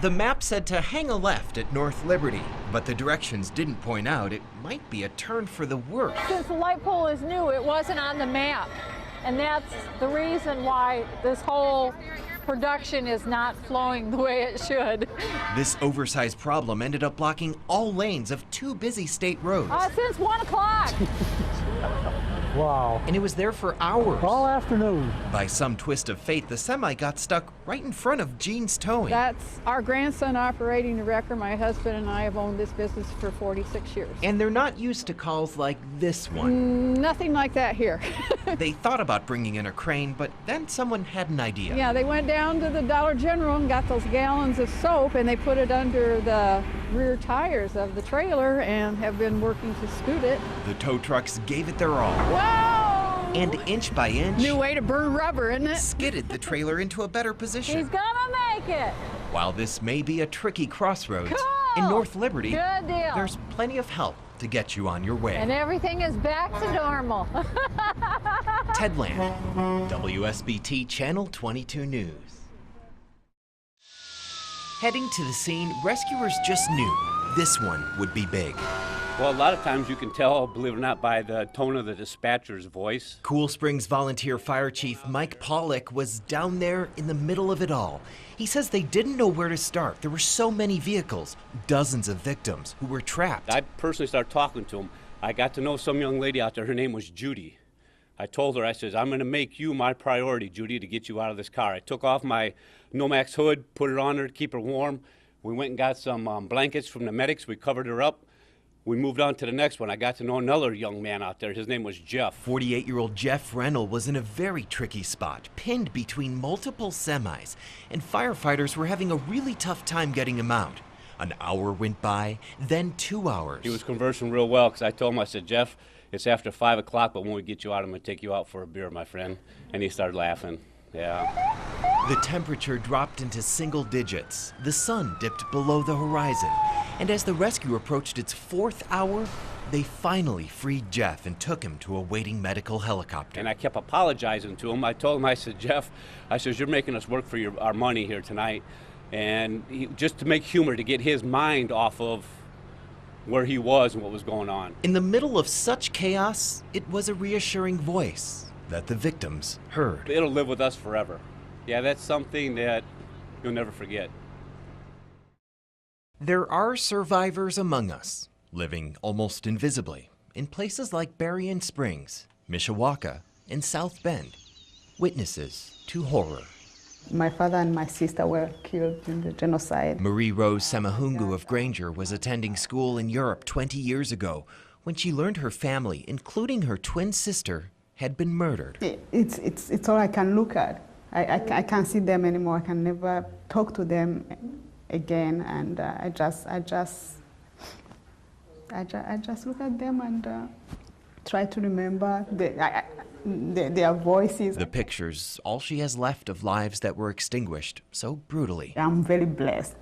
The map said to hang a left at North Liberty, but the directions didn't point out it might be a turn for the worse. Since the light pole is new, it wasn't on the map. And that's the reason why this whole production is not flowing the way it should. This oversized problem ended up blocking all lanes of two busy state roads. Since 1 o'clock. Wow. And it was there for hours. All afternoon. By some twist of fate, the semi got stuck right in front of Gene's Towing. That's our grandson operating the wrecker. My husband and I have owned this business for 46 years. And they're not used to calls like this one. Nothing like that here. They thought about bringing in a crane, but then someone had an idea. Yeah, they went down to the Dollar General and got those gallons of soap, and they put it under the rear tires of the trailer and have been working to scoot it. The tow trucks gave it their all. Whoa! And inch by inch, New way to burn rubber, isn't it? skidded the trailer into a better position. He's gonna make it. While this may be a tricky crossroads, Cool. in North Liberty, Good deal. there's plenty of help to get you on your way. And everything is back to normal. Ted Land, WSBT Channel 22 News. Heading to the scene, rescuers just knew this one would be big. Well, a lot of times you can tell, believe it or not, by the tone of the dispatcher's voice. Cool Springs Volunteer Fire Chief Mike Pollock was down there in the middle of it all. He says they didn't know where to start. There were so many vehicles, dozens of victims who were trapped. I personally started talking to him. I got to know some young lady out there. Her name was Judy. I told her, I says, I'm going to make you my priority, Judy, to get you out of this car. I took off my Nomex hood, put it on her to keep her warm. We went and got some blankets from the medics. We covered her up. We moved on to the next one. I got to know another young man out there. His name was Jeff. 48-year-old Jeff Rennell was in a very tricky spot, pinned between multiple semis, and firefighters were having a really tough time getting him out. An hour went by, then 2 hours. He was conversing real well because I told him, I said, Jeff, it's after 5 o'clock, but when we get you out, I'm going to take you out for a beer, my friend. And he started laughing. Yeah. The temperature dropped into single digits. The sun dipped below the horizon. And as the rescue approached its 4th hour, they finally freed Jeff and took him to a waiting medical helicopter. And I kept apologizing to him. I told him, I said, Jeff, I said, you're making us work for our money here tonight. And just to make humor, to get his mind off of where he was and what was going on. In the middle of such chaos, it was a reassuring voice that the victims heard. It'll live with us forever. Yeah, that's something that you'll never forget. There are survivors among us, living almost invisibly, in places like Berrien Springs, Mishawaka, and South Bend. Witnesses to horror. My father and my sister were killed in the genocide. Marie Rose Semahungu of Granger was attending school in Europe 20 years ago when she learned her family, including her twin sister, had been murdered. It's all I can look at. I can't see them anymore. I can never talk to them again, and I just look at them and try to remember their voices. The pictures, all she has left of lives that were extinguished so brutally. I'm very blessed.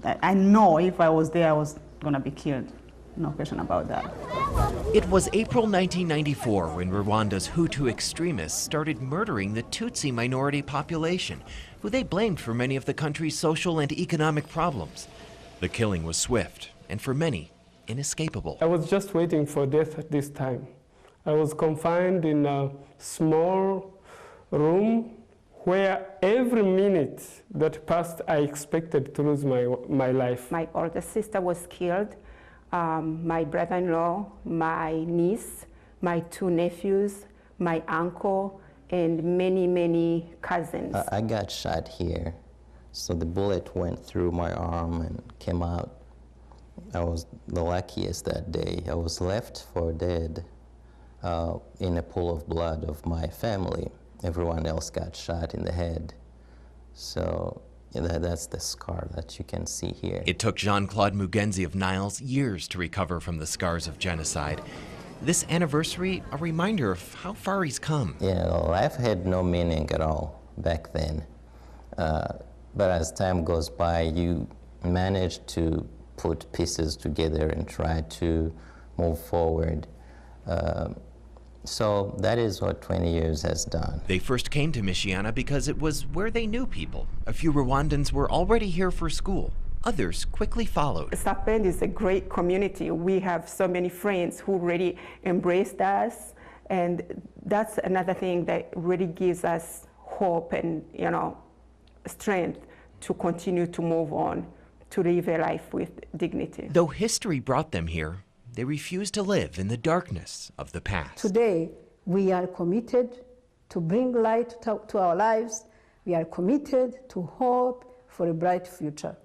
I know if I was there, I was gonna be killed. No question about that. It was April 1994 when Rwanda's Hutu extremists started murdering the Tutsi minority population, who they blamed for many of the country's social and economic problems. The killing was swift, and for many, inescapable. I was just waiting for death at this time. I was confined in a small room where every minute that passed, I expected to lose my life. My older sister was killed. My brother-in-law, my niece, my 2 nephews, my uncle, and many, many cousins. I got shot here, so the bullet went through my arm and came out. I was the luckiest that day. I was left for dead in a pool of blood of my family. Everyone else got shot in the head. So that's the scar that you can see here. It took Jean-Claude Mugenzi of Niles years to recover from the scars of genocide. This anniversary, a reminder of how far he's come. Yeah, life had no meaning at all back then. But as time goes by, you manage to put pieces together and try to move forward. So that is what 20 years has done. They first came to Michiana because it was where they knew people. A few Rwandans were already here for school. Others quickly followed. South Bend is a great community. We have so many friends who really embraced us, and that's another thing that really gives us hope and, you know, strength to continue to move on, to live a life with dignity. Though history brought them here, they refused to live in the darkness of the past. Today, we are committed to bring light to our lives. We are committed to hope for a bright future.